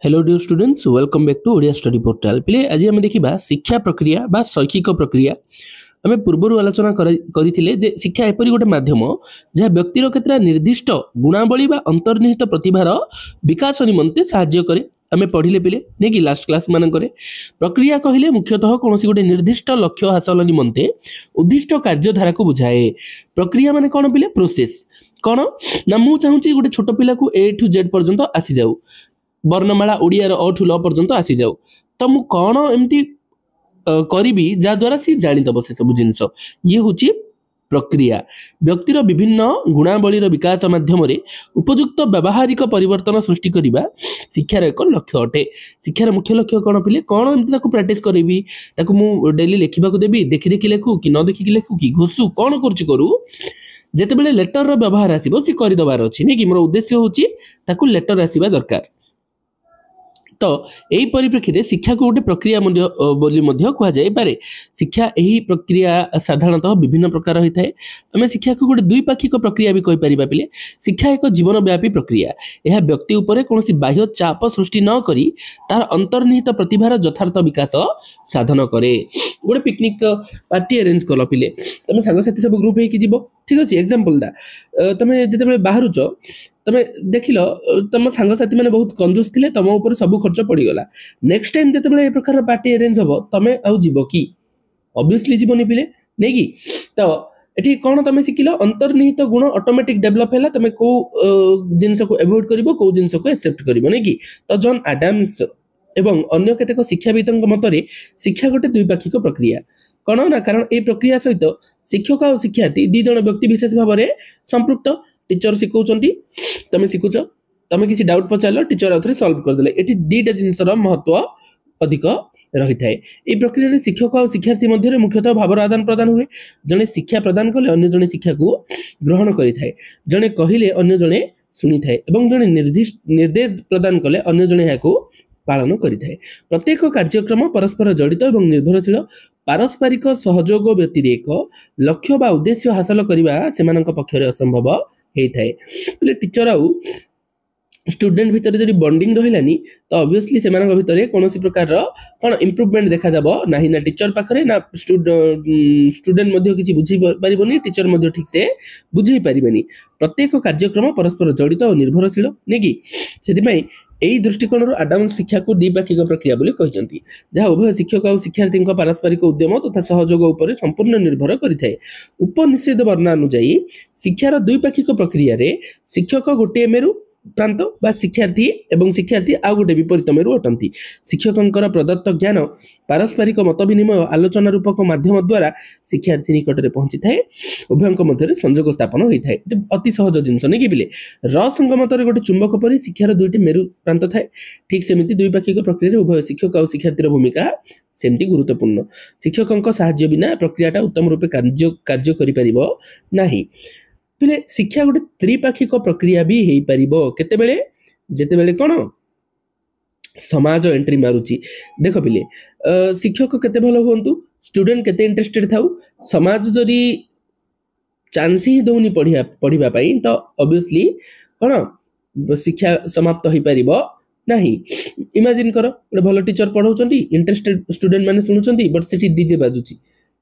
Hello dear students welcome back to Odia study portal पिले आज आम देखा शिक्षा प्रक्रिया बा शैक्षिक प्रक्रिया आम पूर्व आलोचना करथिले जे शिक्षा एपरी गोटे माध्यम जहाँ व्यक्तिर केतरा निर्दिष्ट गुणावली बा अंतर्निहित प्रतिभार विकास निमंते साहाय्य करे आम पढ़िले पिले नहीं कि लास्ट क्लास मानक प्रक्रिया कहले मुख्यतः कौन गोटे निर्दिष्ट लक्ष्य हासिल निमंते उद्दिष्ट कार्यधारा को बुझाए। प्रक्रिया माने कौन पिले प्रोसेस कौन ना मु चाहूँगी गोटे छोट पिला को ए टू जेड पर्यंत आसी जाऊ वर्णमाला ओडिया अ ठू ल पर्यंत आसी जाऊ तो मु कौन एमती करी जहाद्वारा सी जानीदब से सब जिनस ये हूँ प्रक्रिया व्यक्तिर विभिन्न गुणावलीर विकास माध्यम उपयुक्त व्यावहारिक परिवर्तन सृष्टि करने शिक्षार एक लक्ष्य अटे। शिक्षार मुख्य लक्ष्य कौन पिले कौन एमती प्राक्टिस करी मु डेली लिखा देवी देखी देखी लेखु कि न देखिकी लेखु कि घोषु कौन करू जितेबाला लेटर व्यवहार आसो सी करदेवार अच्छी नहीं कि मोर उद्देश्य हूँ लेटर आसवा दरकार। तो यही परिप्रेक्षी में शिक्षा को गोटे प्रक्रिया कह जाए। शिक्षा यही प्रक्रिया साधारणतः विभिन्न प्रकार होता है। आम शिक्षा को गोटे द्विपाक्षिक प्रक्रिया भी कहीपर पिले शिक्षा एक जीवनव्यापी प्रक्रिया यह व्यक्ति उपर कौन बाह्य चाप सृष्टि न करी तार अंतर्निहित प्रतिभार यथार्थ विकास साधन करे। गोटे पिकनिक पार्टी अरेंज कल पिले तुम सांगसाथी सब ग्रुप हो ठीक अच्छे एग्जांपल दा तुम जिते बाहरुच तुम देख लो तुम सांगसाथी मैंने बहुत कंजूस थे तुम ऊपर सब खर्च पड़गला नेक्स्ट टाइम जिते ये प्रकार पार्टी अरेंज हम तुम आउ जीव कि ऑब्वियसली जीवनी पिले नहीं कि तो ये कौन तुम शिखिल अंतर्निहित गुण ऑटोमेटिक डेवलप है तुम कौ जिनस को एवॉइड कर कौ जिनस को एक्सेप्ट कर नहीं कि तो जॉन आडम्स एवं अन्य केतेक शिक्षाविदों मतरे शिक्षा गोटे द्विपाक्षिक प्रक्रिया कौन ना कारण ये प्रक्रिया सहित शिक्षक और शिक्षार्थी दी जन व्यक्ति विशेष भाव में संपृक्त टीचर शिखौंती तुम शिखुच तुम किसी डाउट पचार टीचर आउ थे सल्व करदे ये दीटा जिनसर महत्व अधिक रही है। ये प्रक्रिया में शिक्षक और शिक्षार्थी मध्य मुख्यतः भावर आदान प्रदान हुए जड़े शिक्षा प्रदान कले अन्य जड़े शिक्षा को ग्रहण करें जड़े कहले अन्य जड़े शुणी थाए जड़े निर्देश प्रदान कले अन्य जड़े यहाँ पालन करें। प्रत्येक कार्यक्रम परस्पर जड़ित और निर्भरशील पारस्परिक सहयोग व्यतिरेक लक्ष्य बा उद्देश्य हासिल करने से पक्षर असंभव होता है। टीचर आउ स्टूडेंट भितर जब बॉन्डिंग रहिलानी तो ऑब्वियसली से भितर कौन प्रकार कौन इम्प्रूवमेंट देखा ना ना टीचर पाखे ना स्टूडेंट किसी बुझी पारिबनी टीचर ठीक से बुझे पारिबनी। प्रत्येक कार्यक्रम परस्पर जड़ित और निर्भरशील नहीं कि से यही दृष्टिकोण आडम्स शिक्षा को द्विपाक्षिक प्रक्रिया बोली कहते जहाँ उभय शिक्षक और शिक्षार्थी पारस्परिक उद्यम तथा सहयोग उपर संपूर्ण निर्भर करें। उपनिषद वर्णानुजाई शिक्षार द्विपाक्षिक प्रक्रिया शिक्षक गोटे मेरु प्रांत बा शिक्षार्थी एवं शिक्षार्थी आउ गोटे विपरीत मेरु अटंती। शिक्षकों प्रदत्त ज्ञान पारस्परिक मत विनिमय आलोचना रूपक माध्यम द्वारा शिक्षार्थी निकट पहुंची थाए उभयों मध्य संजोग स्थापन होता है। अति सहज जिनस नहीं कि बिले रसंगमत गोटे चुंबक पर शिक्षार दुईटी मेरु प्रांत थाए ठीक सेमती द्विपाक्षिक प्रक्रिया उभय शिक्षक और शिक्षार्थी भूमिका सेमती गुरुत्वपूर्ण। शिक्षकों साहाय्य बिना प्रक्रियाटा उत्तम रूपे कार्य करि पिले शिक्षा गोटे त्रिपाक्षिक प्रक्रिया भी हो पार केतेबेले जेतेबेले कौन समाज एंट्री मारुची देख पिले शिक्षक केते भल हुंतु स्टूडेंट केते इंटरेस्टेड थाउ समाज जरी चांस ही दौनी पढ़िबा पई तो ऑब्वियसली कौन शिक्षा समाप्त हो पार नहीं। इमेजिन कर गोटे भल टीचर पढ़ाउछंती इंटरेस्टेड स्टूडेंट माने सुनुछंती बट सेठी डीजे बाजुची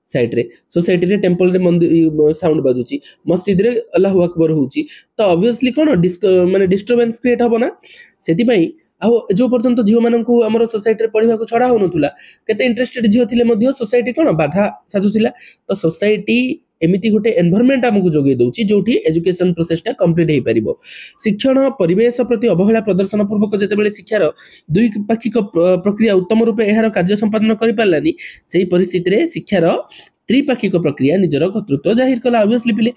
साइड रे सोसाइटी रे टेम्पल रे मंदिर साउंड बाजुची मस्जिद रे अल्लाहु अकबर होची तो ऑब्वियसली कौन माने डिस्टर्बेंस क्रिएट हो ना सेति पई जो पर्यंत झील मानू आम सोसाइटी पढ़ा छड़ा हो नाला केते इंटरेस्टेड झील थे सोसाइटी कौन बाधा साजुला तो सोसाइटी एमती गोटे एनवायरनमेंट आमको जोगे दउची जोठी एजुकेशन प्रोसेसटा कंप्लीट हो पारिबो। शिक्षण परिवेश प्रति अवहेला प्रदर्शन पूर्वक जेतेबेले शिक्षार द्विपाक्षिक प्रक्रिया उत्तम रूपे यार कार्य संपादन करि पारलानी सेही परिस्थिति रे शिक्षार त्रिपाक्षिक प्रक्रिया निजर कर्तृत्व जाहिर कला। ऑब्वियसली पिले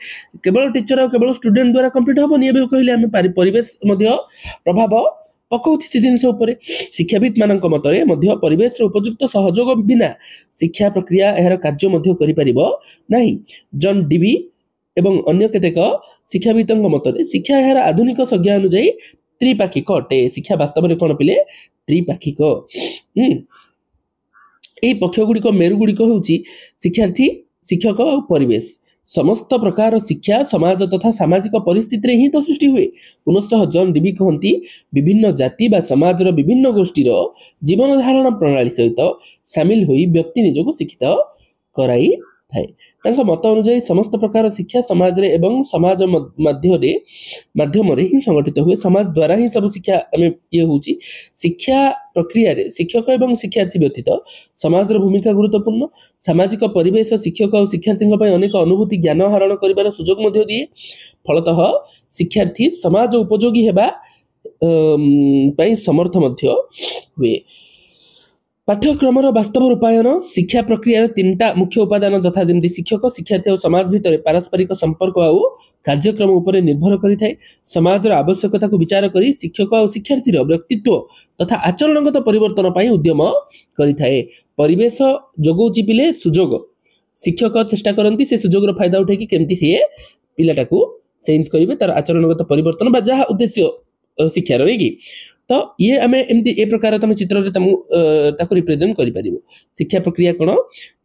केवल टीचर और केवल स्टूडेंट द्वारा कंप्लीट हेनी कहले आम परिवेश प्रभाव पकाउछि से जिनस उपरे शिक्षाविद मानक मतरे मध्य परिवेश उपयुक्त सहयोग बिना शिक्षा प्रक्रिया यार कार्य मध्य करि परिबो नाही। जॉन डीवी एवं अन्य केतेक शिक्षाविदों मतरे शिक्षा यार आधुनिक संज्ञा अनुसार त्रिपाक्षिक अटे। शिक्षा वास्तव में कौन पिले त्रिपाक्षिक यही पक्ष गुड़िक मेरु गुड़िक हूँ शिक्षार्थी शिक्षक और परिवेश समस्त प्रकार शिक्षा समाज तथा सामाजिक परिस्थिति ही तो सृष्टि हुए। पुनश्च जॉन डीवी कहती विभिन्न जाति बा समाज विभिन्न गोष्ठीर जीवन धारण प्रणाली सहित सामिल होई व्यक्ति निजको शिक्षित कराई थाए। तांका मत अनुसार समस्त प्रकार शिक्षा समाज रे एवं समाज माध्यम रे ही संगठित हुए। समाज द्वारा ही सब शिक्षा आमे ये होची। शिक्षा प्रक्रिया रे शिक्षक एवं शिक्षार्थी व्यतीत समाज रो भूमिका गुरुत्वपूर्ण। सामाजिक परिवेश शिक्षक और शिक्षार्थी पय अनेक अनुभूति ज्ञान हरण करिवार सुजोग मध्ये दिए। फलतः शिक्षार्थी समाज उपयोगी हेबा पय समर्थ मध्ये हुए। पाठ्यक्रम वास्तव रूपायन शिक्षा प्रक्रिया तीनटा मुख्य उपादान यथा जमी शिक्षक शिक्षार्थी और समाज भितर पारस्परिक संपर्क आउ कार्यक्रम उपर निर्भर करिथाए। समाजर आवश्यकता को विचार करी शिक्षक और शिक्षार्थी व्यक्तित्व तथा आचरणगत परिवर्तन पाई उद्यम करिथाए। परिवेश जोगौची पिले सुजोग शिक्षक चेष्टा करती से सुजोगर फायदा उठे केमती सी पिलाटा को चेंज करेंगे तार आचरणगत परिवर्तन बा जहाँ उद्देश्य शिक्षार नहीं कि तो ये आम एमती ए प्रकार तुम चित्र रिप्रेजेंट कर पार। शिक्षा प्रक्रिया कौन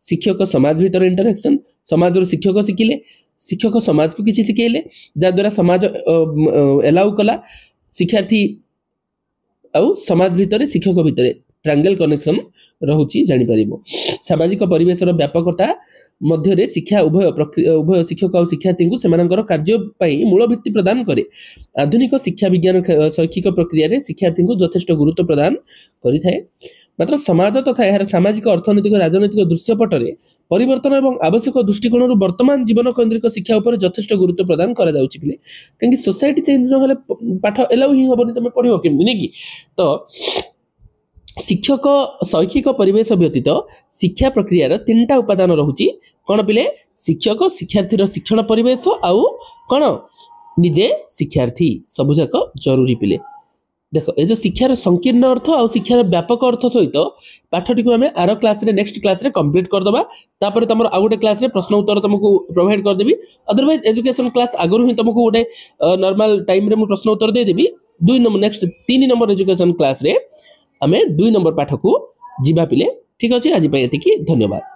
शिक्षक समाज भीतर इंटरेक्शन समाज शिक्षक शिखिले शिक्षक समाज को किसी शिखेले जहाद्वारा समाज एलाउ कला शिक्षार्थी आउ समाज भितर शिक्षक भितर ट्रायंगल कनेक्शन रहुची जानि परिबो। सामाजिक परिवेशर व्यापकता मध्य शिक्षा उभय शिक्षक और शिक्षार्थी को सेमानकर कार्य पई मूल भित्ति प्रदान करे। आधुनिक शिक्षा विज्ञान शैक्षिक प्रक्रिया रे शिक्षार्थी को यथेष्ट गुरुत्व प्रदान करिथाए। मात्र समाज तथा यार सामाजिक अर्थनैतिक राजनैतिक दृश्यपटरे परिवर्तन एवं आवश्यक दृष्टिकोण वर्तमान जीवन केन्द्रिक शिक्षा उपर यथेष्ट गुरुत्व प्रदान करा जाउछि बिले कहीं सोसाइटी चेंज न होले पाठ एलाउ ही होबनी तमे पढिबो केमति नै कि। तो शिक्षक शैक्षिक परिवेश व्यतीत शिक्षा प्रक्रिया तीनटा उपादान रहुची कौन पिले शिक्षक शिक्षार्थी शिक्षण परिवेश आउ कौन निजे शिक्षार्थी सबुजाक जरूरी पिले। देख ये जो शिक्षार संकीर्ण अर्थ और शिक्षार व्यापक अर्थ सहित पाठटी को आम आर क्लास रे नेक्स्ट क्लास रे कंप्लीट करदबा। तापर तुम आउ गोटे क्लास रे प्रश्न उत्तर तुमको प्रोवाइड करदेवी। अदरवाइज एजुकेशन क्लास आगु ही तुमको गोटे नॉर्मल टाइम रे मु प्रश्न उत्तर दे देबी। 2 number next 3 number education class रे आमे 2 नंबर पाठ को जीवा पिले। ठीक अच्छे आज एतिकी धन्यवाद।